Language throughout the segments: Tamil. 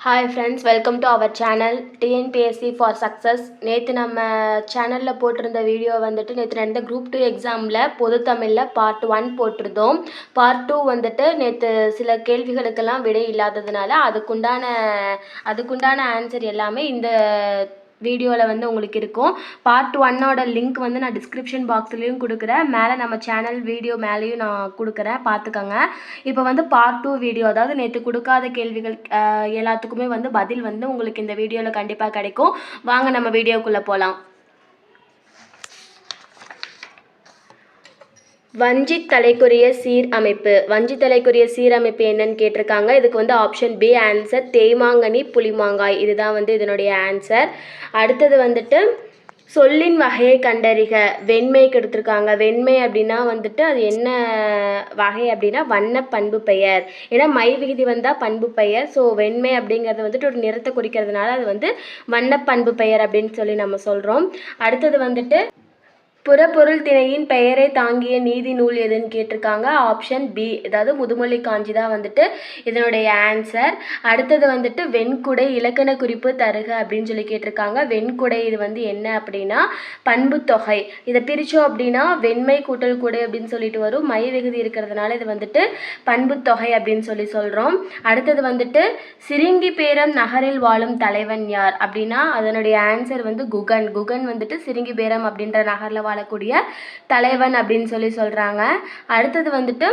Hi friends, welcome to our channel TNPSC for success. நேற்று நம்ம சேனலில் போட்டிருந்த வீடியோ வந்துட்டு நேற்று நடந்த குரூப் 2 எக்ஸாமில் பொது தமிழில் பார்ட் 1 போட்டிருந்தோம். பார்ட் 2 வந்துட்டு நேற்று சில கேள்விகளுக்கெல்லாம் விடை இல்லாததுனால அதுக்குண்டான ஆன்சர் எல்லாமே இந்த வீடியோவில் வந்து உங்களுக்கு இருக்கும். பார்ட் 1ஓட லிங்க் வந்து நான் டிஸ்கிரிப்ஷன் பாக்ஸ்லேயும் கொடுக்குறேன், மேலே நம்ம சேனல் வீடியோ மேலேயும் நான் கொடுக்குறேன், பார்த்துக்கோங்க. இப்போ வந்து பார்ட் 2 வீடியோ, அதாவது நேற்று கொடுக்காத கேள்விகள் எல்லாத்துக்குமே வந்து பதில் வந்து உங்களுக்கு இந்த வீடியோவில் கண்டிப்பாக கிடைக்கும். வாங்க நம்ம வீடியோக்குள்ளே போகலாம். வஞ்சித் தலைக்குரிய சீரமைப்பு என்னன்னு கேட்டிருக்காங்க. இதுக்கு வந்து ஆப்ஷன் பி ஆன்சர் தேய்மாங்கனி புளிமாங்காய். இதுதான் வந்து இதனுடைய ஆன்சர். அடுத்தது வந்துட்டு சொல்லின் வகையை கண்டறிக. வெண்மை கொடுத்துருக்காங்க. வெண்மை அப்படின்னா வந்துட்டு அது என்ன வகை அப்படின்னா வண்ண பண்பு பெயர். ஏன்னா மை விகுதி வந்தால் பண்பு பெயர். ஸோ வெண்மை அப்படிங்கிறது வந்துட்டு ஒரு நிறத்தை குறிக்கிறதுனால அது வந்து வண்ண பண்பு பெயர் அப்படின்னு சொல்லி நம்ம சொல்கிறோம். அடுத்தது வந்துட்டு புறப்பொருள் திணையின் பெயரை தாங்கிய நீதி நூல் எதுன்னு கேட்டிருக்காங்க. ஆப்ஷன் பி, அதாவது முதுமொழி காஞ்சி தான் வந்துட்டு இதனுடைய ஆன்சர். அடுத்தது வந்துட்டு வெண்குடை இலக்கண குறிப்பு தருக அப்படின்னு சொல்லி கேட்டிருக்காங்க. வெண்குடை இது வந்து என்ன அப்படின்னா பண்பு தொகை. இதை பிரித்தோம் அப்படின்னா வெண்மை கூட்டல் குடை அப்படின்னு சொல்லிட்டு வரும். மை விகுதி இருக்கிறதுனால இது வந்துட்டு பண்பு தொகை அப்படின்னு சொல்லி சொல்கிறோம். அடுத்தது வந்துட்டு சிரிங்கி பேரம் நகரில் வாழும் தலைவன் யார் அப்படின்னா அதனுடைய ஆன்சர் வந்து குகன். குகன் வந்துட்டு சிரிங்கி பேரம் அப்படின்ற நகரில் வாழக்கூடிய தலைவன் அப்படின்னு சொல்லி சொல்கிறாங்க. அடுத்தது வந்துட்டு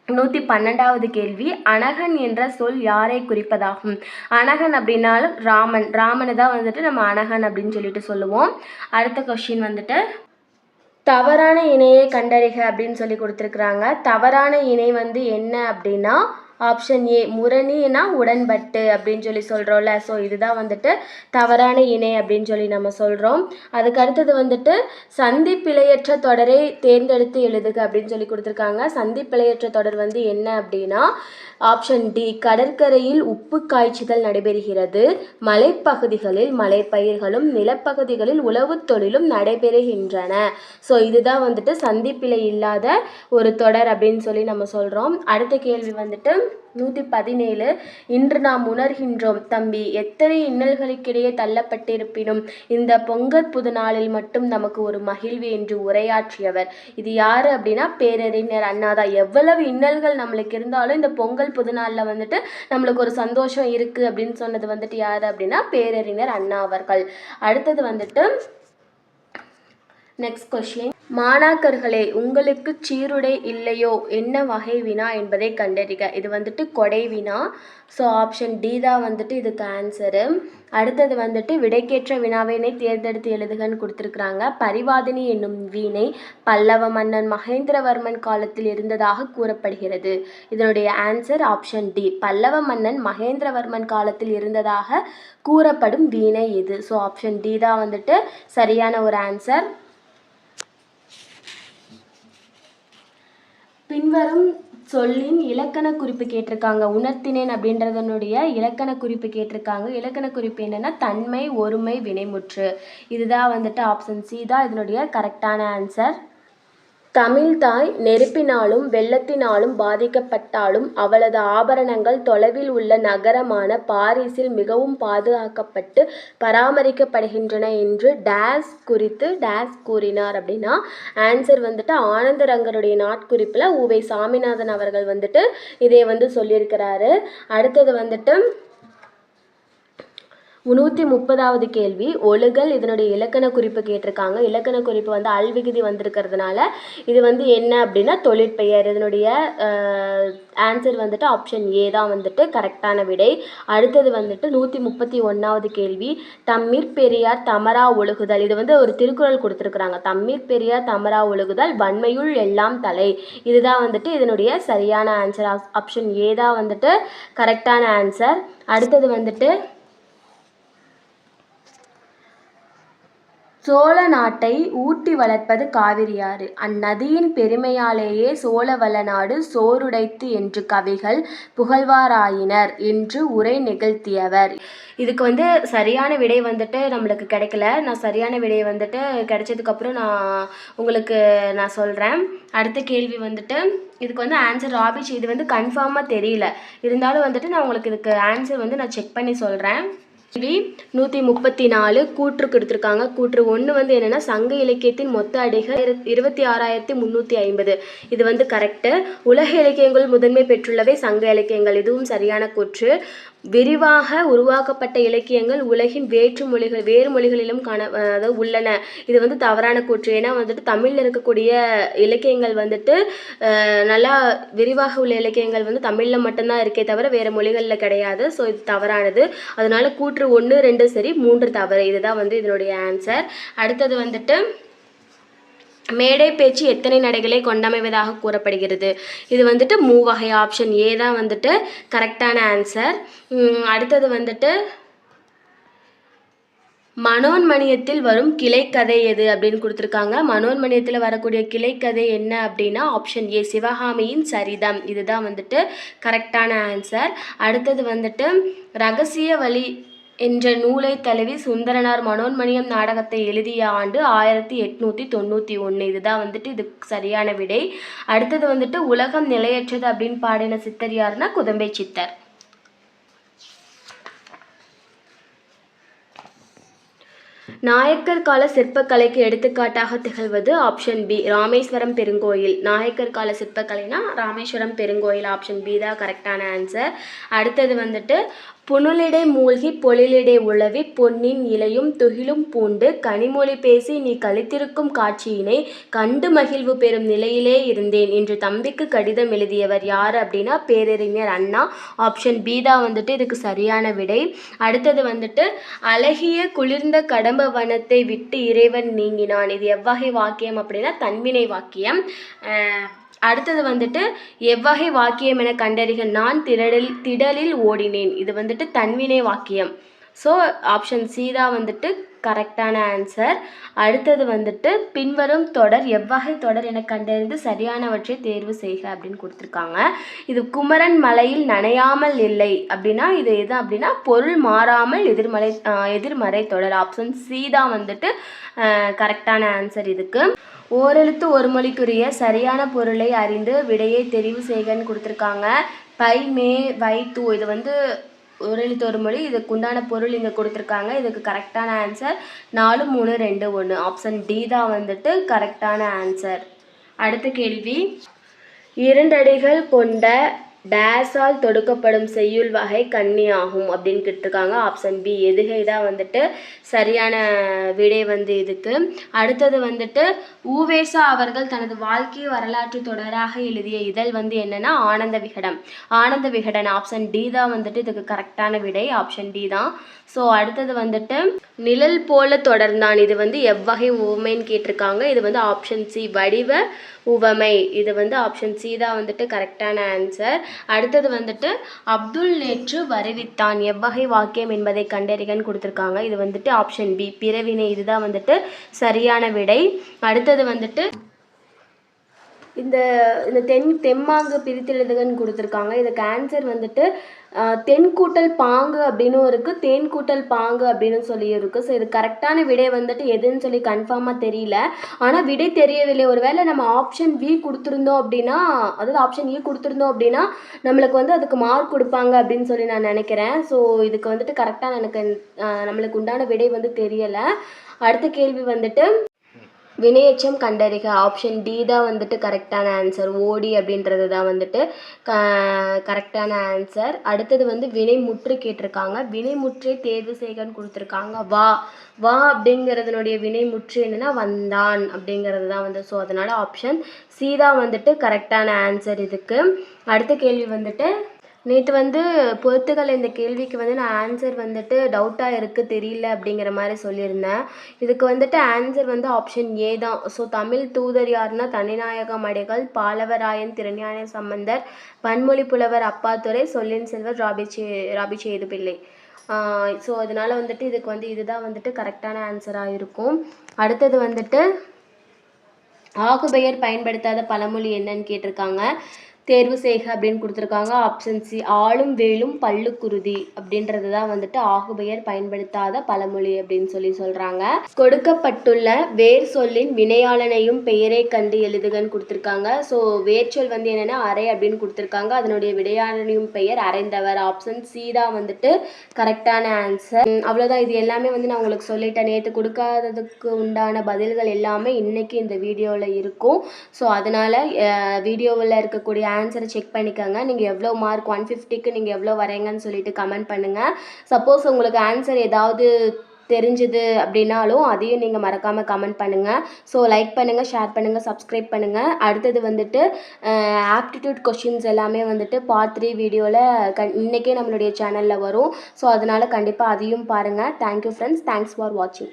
112வது கேள்வி, அனகன் என்ற சொல் யாரை குறிப்பதாகும்? அனகன் அப்படின்னாலும் ராமனை தான் வந்துட்டு நம்ம அனகன் அப்படின்னு சொல்லிட்டு சொல்லுவோம். அடுத்த கொஸ்டின் வந்துட்டு தவறான இணையை கண்டறிக அப்படின்னு சொல்லி கொடுத்துருக்குறாங்க. தவறான இணை வந்து என்ன அப்படின்னா ஆப்ஷன் ஏ முரணினா உடன்பட்டு அப்படின்னு சொல்லி சொல்கிறோம்ல. ஸோ இதுதான் வந்துட்டு தவறான இணை அப்படின்னு சொல்லி நம்ம சொல்கிறோம். அதுக்கு அடுத்தது வந்துட்டு சந்திப்பிழையற்ற தொடரை தேர்ந்தெடுத்து எழுதுக அப்படின்னு சொல்லி கொடுத்துருக்காங்க. சந்திப்பிழையற்ற தொடர் வந்து என்ன அப்படின்னா ஆப்ஷன் டி கடற்கரையில் உப்பு காய்ச்சுதல் நடைபெறுகிறது. மலைப்பகுதிகளில் மலைப்பயிர்களும் நிலப்பகுதிகளில் உழவு தொழிலும் நடைபெறுகின்றன. ஸோ இதுதான் வந்துட்டு சந்திப்பிழை இல்லாத ஒரு தொடர் அப்படின்னு சொல்லி நம்ம சொல்கிறோம். அடுத்த கேள்வி வந்துட்டு 117, இன்று நாம் உணர்கின்றோம் தம்பி எத்தனை இன்னல்களுக்கிடையே தள்ளப்பட்டிருப்பினும் இந்த பொங்கல் புது நாளில் மட்டும் நமக்கு ஒரு மகிழ்வு என்று உரையாற்றியவர். இது யாரு அப்படின்னா பேரறிஞர் அண்ணா தான். எவ்வளவு இன்னல்கள் நம்மளுக்கு இருந்தாலும் இந்த பொங்கல் புது நாளில் வந்துட்டு நம்மளுக்கு ஒரு சந்தோஷம் இருக்குது அப்படின்னு சொன்னது வந்துட்டு யாரு அப்படின்னா பேரறிஞர் அண்ணா அவர்கள். அடுத்தது வந்துட்டு நெக்ஸ்ட் கொஸ்டின், மாணாக்கர்களே உங்களுக்கு சீருடை இல்லையோ என்ன வகை வினா என்பதை கண்டறிக. இது வந்துட்டு கொடை வினா. ஸோ ஆப்ஷன் டி தான் வந்துட்டு இதுக்கு ஆன்சரு. அடுத்தது வந்துட்டு விடைக்கேற்ற வினாவினை தேர்ந்தெடுத்து எழுதுகன்னு கொடுத்துருக்குறாங்க. பரிவாதினி என்னும் வீணை பல்லவ மன்னன் மகேந்திரவர்மன் காலத்தில் இருந்ததாக கூறப்படுகிறது. இதனுடைய ஆன்சர் ஆப்ஷன் டி பல்லவ மன்னன் மகேந்திரவர்மன் காலத்தில் இருந்ததாக கூறப்படும் வீணை எது? ஸோ ஆப்ஷன் டி தான் வந்துட்டு சரியான ஒரு ஆன்சர். பின்வரும் சொல்லின் இலக்கண குறிப்பு கேட்டிருக்காங்க. உணர்த்தினேன் அப்படின்றதனுடைய இலக்கண குறிப்பு கேட்டிருக்காங்க. இலக்கண குறிப்பு என்னன்னா தன்மை ஒருமை வினைமுற்று. இதுதான் வந்துட்டு ஆப்ஷன் சி தான் இதனுடைய கரெக்டான ஆன்சர். தமிழ்தாய் நெருப்பினாலும் வெள்ளத்தினாலும் பாதிக்கப்பட்டாலும் அவளது ஆபரணங்கள் தொலைவில் உள்ள நகரமான பாரிஸில் மிகவும் பாதுகாக்கப்பட்டு பராமரிக்கப்படுகின்றன என்று டேஸ் குறித்து டேஸ் கூறினார் அப்படின்னா ஆன்சர் வந்துட்டு ஆனந்தரங்கருடைய நாட்குறிப்பில் உவை சாமிநாதன் அவர்கள் வந்துட்டு இதை வந்து சொல்லியிருக்கிறாரு. அடுத்தது வந்துட்டு 130வது கேள்வி, ஒழுகல் இதனுடைய இலக்கண குறிப்பு கேட்டிருக்காங்க. இலக்கண குறிப்பு வந்து அல்விகுதி வந்திருக்கிறதுனால இது வந்து என்ன அப்படின்னா தொழிற்பெயர். இதனுடைய ஆன்சர் வந்துட்டு ஆப்ஷன் ஏ தான் வந்துட்டு கரெக்டான விடை. அடுத்தது வந்துட்டு 131வது கேள்வி, தம்மீர் பெரியார் தமரா ஒழுகுதல். இது வந்து ஒரு திருக்குறள் கொடுத்துருக்குறாங்க. தம்மீர் பெரியார் தமரா ஒழுகுதல் வன்மையுள் எல்லாம் தலை. இதுதான் வந்துட்டு இதனுடைய சரியான ஆன்சர். ஆப்ஷன் ஏ தான் வந்துட்டு கரெக்டான ஆன்சர். அடுத்தது வந்துட்டு சோழ நாட்டை ஊட்டி வளர்ப்பது காவிரியாறு. அந்நதியின் பெருமையாலேயே சோழ வளநாடு சோறுடைத்து என்று கவிகள் புகழ்வாராயினர் என்று உரை நிகழ்த்தியவர். இதுக்கு வந்து சரியான விடை வந்துட்டு நம்மளுக்கு கிடைக்கல. நான் சரியான விடையை வந்துட்டு கிடைச்சதுக்கப்புறம் உங்களுக்கு நான் சொல்கிறேன். அடுத்த கேள்வி வந்துட்டு இதுக்கு வந்து ஆன்சர் ராபிஷ். இது வந்து கன்ஃபார்மாக தெரியல, இருந்தாலும் வந்துட்டு நான் உங்களுக்கு இதுக்கு ஆன்சர் வந்து நான் செக் பண்ணி சொல்கிறேன். 134 கூற்று கொடுத்துருக்காங்க. கூற்று 1 வந்து என்னென்னா, சங்க இலக்கியத்தின் மொத்த அடிகள் 26,350. இது வந்து கரெக்டு. உலக இலக்கியங்கள் முதன்மை பெற்றுள்ளவை சங்க இலக்கியங்கள். இதுவும் சரியான கூற்று. விரிவாக உருவாக்கப்பட்ட இலக்கியங்கள் உலகின் வேறு மொழிகளிலும் அதாவது உள்ளன. இது வந்து தவறான கூற்று. ஏன்னா வந்துட்டு தமிழில் இருக்கக்கூடிய இலக்கியங்கள் வந்துட்டு நல்லா விரிவாக உள்ள இலக்கியங்கள் வந்து தமிழில் மட்டும்தான் இருக்கே தவிர வேறு மொழிகளில் கிடையாது. ஸோ இது தவறானது. அதனால கூற்று 1, 2 சரி, 3 தவறு. இதுதான் வந்து இதனுடைய ஆன்சர். அடுத்தது வந்துட்டு மேடை பேச்சு எத்தனை நடைகளை கொண்டமைவதாக கூறப்படுகிறது. இது வந்துட்டு 3 வகை. ஆப்ஷன் ஏ தான் வந்துட்டு கரெக்டான ஆன்சர். அடுத்தது வந்துட்டு மனோன்மணியத்தில் வரும் கிளைக்கதை எது அப்படின்னு கொடுத்துருக்காங்க. மனோன்மணியத்தில் வரக்கூடிய கிளைக்கதை என்ன அப்படின்னா ஆப்ஷன் ஏ சிவகாமியின் சரிதம். இதுதான் வந்துட்டு கரெக்டான ஆன்சர். அடுத்தது வந்துட்டு ரகசிய வழி என்ற நூலை தழுவி சுந்தரனார் மனோன்மணியம் நாடகத்தை எழுதிய ஆண்டு 1891. இதுதான் வந்துட்டு இதுக்கு சரியான விடை. அடுத்தது வந்துட்டு உலகம் நிலையற்றது அப்படின்னு பாடின சித்தர் யாருன்னா குதம்பை சித்தர். நாயக்கர் கால சிற்பக்கலைக்கு எடுத்துக்காட்டாக திகழ்வது ஆப்ஷன் பி ராமேஸ்வரம் பெருங்கோயில். நாயக்கர் கால சிற்பக்கலைனா ராமேஸ்வரம் பெருங்கோயில். ஆப்ஷன் பி தான் கரெக்டான ஆன்சர். அடுத்தது வந்துட்டு புனலிடை மூழ்கி பொழிலிடை உழவி பொன்னின் இலையும் துகிலும் பூண்டு கனிமொழி பேசி நீ கழித்திருக்கும் காட்சியினை கண்டு மகிழ்வு பெறும் நிலையிலே இருந்தேன் என்று தம்பிக்கு கடிதம் எழுதியவர் யார் அப்படின்னா பேரறிஞர் அண்ணா. ஆப்ஷன் பி தான் வந்துட்டு இதுக்கு சரியான விடை. அடுத்தது வந்துட்டு அழகிய குளிர்ந்த கடம்ப வனத்தை விட்டு இறைவன் நீங்கினான். இது எவ்வகை வாக்கியம் அப்படின்னா தன்வினை வாக்கியம். அடுத்தது வந்துட்டு எவ்வகை வாக்கியம் என கண்டறிக. நான் திடலில் ஓடினேன். இது வந்துட்டு தன்வினை வாக்கியம். ஸோ ஆப்ஷன் சி தான் வந்துட்டு கரெக்டான ஆன்சர். அடுத்தது வந்துட்டு பின்வரும் தொடர் எவ்வகை தொடர் என கண்டறிந்து சரியானவற்றை தேர்வு செய்க அப்படின்னு கொடுத்துருக்காங்க. இது குமரன் மலையில் நனையாமல் இல்லை அப்படின்னா இது எது அப்படின்னா பொருள் மாறாமல் எதிர்மறை தொடர். ஆப்ஷன் சி தான் வந்துட்டு கரெக்டான ஆன்சர் இதுக்கு. ஓரெழுத்து ஒரு மொழிக்குரிய சரியான பொருளை அறிந்து விடையை தெரிவு செய்கன்னு கொடுத்துருக்காங்க. பை மே வை தூ. இது வந்து ஒரு எழுத்து ஒரு மொழி. இதுக்கு உண்டான பொருள் இங்கே கொடுத்துருக்காங்க. இதுக்கு கரெக்டான ஆன்சர் 4, 3, 2, 1. ஆப்ஷன் டி தான் வந்துட்டு கரெக்டான ஆன்சர். அடுத்த கேள்வி 2 அடிகள் கொண்ட டேஸால் தொடுக்கப்படும் செய்யுள் வகை கன்னி ஆகும் அப்படின்னு கேட்டிருக்காங்க. ஆப்ஷன் பி எதுகை தான் வந்துட்டு சரியான விடை வந்து இதுக்கு. அடுத்தது வந்துட்டு ஊவேசா அவர்கள் தனது வாழ்க்கை வரலாற்று தொடராக எழுதிய இதழ் வந்து என்னன்னா ஆனந்த விகடன். ஆனந்த விகடன். ஆப்ஷன் டி தான் வந்துட்டு இதுக்கு கரெக்டான விடை. ஆப்ஷன் டி தான். ஸோ அடுத்தது வந்துட்டு நிழல் போல தொடர்ந்தான். இது வந்து எவ்வகை உவமைன்னு கேட்டிருக்காங்க. இது வந்து ஆப்ஷன் சி வடிவ உவமை. இது வந்து ஆப்ஷன் சி தான் வந்துட்டு கரெக்டான ஆன்சர். அடுத்தது வந்துட்டு அப்துல் நேற்று வருவித்தான் எவ்வகை வாக்கியம் என்பதை கண்டறிகன்னு கொடுத்துருக்காங்க. இது வந்துட்டு ஆப்ஷன் பி பிறவினை. இதுதான் வந்துட்டு சரியான விடை. அடுத்தது வந்துட்டு இந்த தெம்மாங்கு பிரித்தெழுதுகன்னு கொடுத்துருக்காங்க. இதுக்கு ஆன்சர் வந்துட்டு தென் கூட்டல் பாங்கு அப்படின்னும் இருக்குது, தேன் கூட்டல் பாங்கு அப்படின்னு சொல்லி இருக்குது. ஸோ இது கரெக்டான விடை வந்துட்டு எதுன்னு சொல்லி கன்ஃபார்மாக தெரியல. ஆனால் விடை தெரியவில்லை. ஒருவேளை நம்ம ஆப்ஷன் பி கொடுத்துருந்தோம் அப்படின்னா, அதாவது ஆப்ஷன் இ கொடுத்துருந்தோம் அப்படின்னா நம்மளுக்கு வந்து அதுக்கு மார்க் கொடுப்பாங்க அப்படின்னு சொல்லி நான் நினைக்கிறேன். ஸோ இதுக்கு வந்துட்டு கரெக்டாக நம்மளுக்கு உண்டான விடை வந்து தெரியலை. அடுத்த கேள்வி வந்துட்டு வினையெச்சம் கண்டறிக. ஆப்ஷன் டி தான் வந்துட்டு கரெக்டான ஆன்சர். ஓடி அப்படின்றது தான் வந்துட்டு கரெக்டான ஆன்சர். அடுத்தது வந்து வினைமுற்று கேட்டிருக்காங்க. வினைமுற்றை தேர்வு செய்கன்னு கொடுத்துருக்காங்க. வா அப்படிங்கிறதுனுடைய வினைமுற்று என்னன்னா வந்தான் அப்படிங்கிறது தான் வந்து. ஸோ அதனால ஆப்ஷன் சி தான் வந்துட்டு கரெக்டான ஆன்சர் இதுக்கு. அடுத்த கேள்வி வந்துட்டு நேற்று வந்து பொறுத்துக்கள் இந்த கேள்விக்கு வந்து நான் ஆன்சர் வந்துட்டு டவுட்டாக இருக்குது தெரியல அப்படிங்கிற மாதிரி சொல்லியிருந்தேன். இதுக்கு வந்துட்டு ஆன்சர் வந்து ஆப்ஷன் ஏ தான். ஸோ தமிழ் தூதர் யாருன்னா தனிநாயகம் அடிகள், பாலவராயன், திருஞான சம்பந்தர், பன்மொழி புலவர் அப்பாத்துரை, சொல்லின் செல்வர் ராபிச்சேது பிள்ளை. ஸோ அதனால் வந்துட்டு இதுக்கு வந்து இதுதான் வந்துட்டு கரெக்டான ஆன்சராக இருக்கும். அடுத்தது வந்துட்டு ஆகுபெயர் பயன்படுத்தாத பழமொழி என்னன்னு கேட்டிருக்காங்க. தேர்வு செய்க அப்படின்னு கொடுத்துருக்காங்க. ஆப்ஷன் சி ஆளும் வேலும் பல்லுக்குருதி அப்படின்றது தான் வந்துட்டு ஆகுபெயர் பயன்படுத்தாத பழமொழி அப்படின்னு சொல்கிறாங்க. கொடுக்கப்பட்டுள்ள வேர் சொல்லின் வினையாளனையும் பெயரை கண்டு எழுதுகன்னு கொடுத்துருக்காங்க. ஸோ வேர்ச்சொல் வந்து என்னென்னா அரை அப்படின்னு கொடுத்துருக்காங்க. அதனுடைய வினையாளனையும் பெயர் அரைந்தவர். ஆப்ஷன் சி தான் வந்துட்டு கரெக்டான ஆன்சர். அவ்வளோதான். இது எல்லாமே வந்து நான் உங்களுக்கு சொல்லிட்டேன். நேற்று கொடுக்காததுக்கு உண்டான பதில்கள் எல்லாமே இன்னைக்கு இந்த வீடியோவில் இருக்கும். ஸோ அதனால் வீடியோவில் இருக்கக்கூடிய ஆன்சரை செக் பண்ணிக்கோங்க. நீங்கள் எவ்வளோ மார்க் 150க்கு நீங்கள் எவ்வளோ வரீங்கன்னு சொல்லிட்டு கமெண்ட் பண்ணுங்கள். சப்போஸ் உங்களுக்கு ஆன்சர் ஏதாவது தெரிஞ்சுது அப்படின்னாலும் அதையும் நீங்கள் மறக்காமல் கமெண்ட் பண்ணுங்கள். ஸோ லைக் பண்ணுங்கள், ஷேர் பண்ணுங்கள், சப்ஸ்கிரைப் பண்ணுங்கள். அடுத்தது வந்துட்டு ஆப்டிடியூட் கொஷின்ஸ் எல்லாமே வந்துட்டு பார்ட் 3 வீடியோவில் இன்றைக்கே நம்மளுடைய சேனலில் வரும். ஸோ அதனால் கண்டிப்பாக அதையும் பாருங்கள். Thank you friends. தேங்க்ஸ் ஃபார் வாட்சிங்.